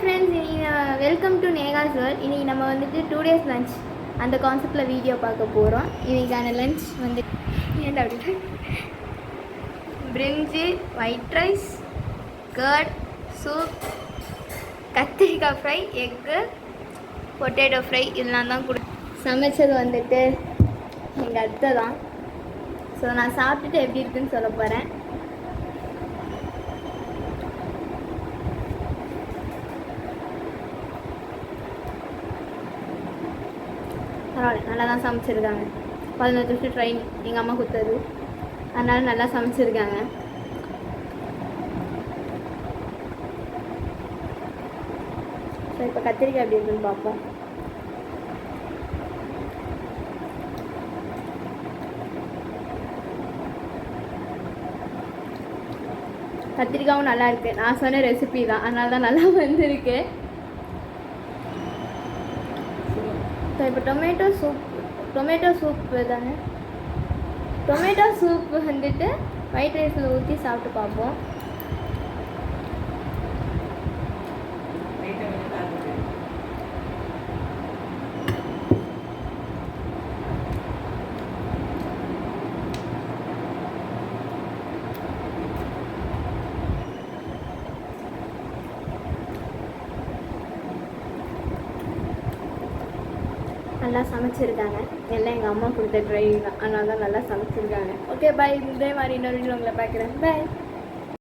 Friends, welcome to Neha's world. இன்றைக்கி நம்ம வந்துட்டு 2 days லஞ்ச் அந்த கான்செப்டில் வீடியோ பார்க்க போகிறோம். இன்றைக்கான லஞ்ச் வந்து ஏன்டா அப்படி பிரிஞ்சி, ஒயிட் ரைஸ், கர்ட், சூப், கத்திரிக்காய் ஃப்ரை, எக்கு, பொட்டேட்டோ ஃப்ரை இதெல்லாம் தான் சமைச்சது வந்துட்டு எங்கள் அத்தை தான். ஸோ நான் சாப்பிட்டுட்டு எப்படி இருக்குன்னு சொல்ல போகிறேன். பரவாயில்ல, நல்லா தான் சமைச்சிருக்காங்க. 11 வருஷம் ட்ரெயின் எங்கள் அம்மா கொடுத்தது, அதனால நல்லா சமைச்சிருக்காங்க. ஸோ இப்போ கத்திரிக்காய் எப்படி இருக்குன்னு பார்ப்போம். கத்திரிக்காயும் நல்லா இருக்குது. நான் சொன்ன ரெசிபி தான், அதனால தான் நல்லா வந்திருக்கு. ஸோ இப்போ டொமேட்டோ சூப் தானே, டொமேட்டோ சூப் வந்துட்டு ஒயிட் ரைஸில் ஊற்றி சாப்பிட்டு பார்ப்போம். நல்லா சமைச்சிருக்காங்க. எல்லாம் எங்கள் அம்மா கொடுத்த ட்ரைனிங் தான், அதனால தான் நல்லா சமைச்சிருக்காங்க. ஓகே, பாய். இதே மாதிரி இன்னொரு வீடியோ உங்களை பார்க்குறேன். பாய்.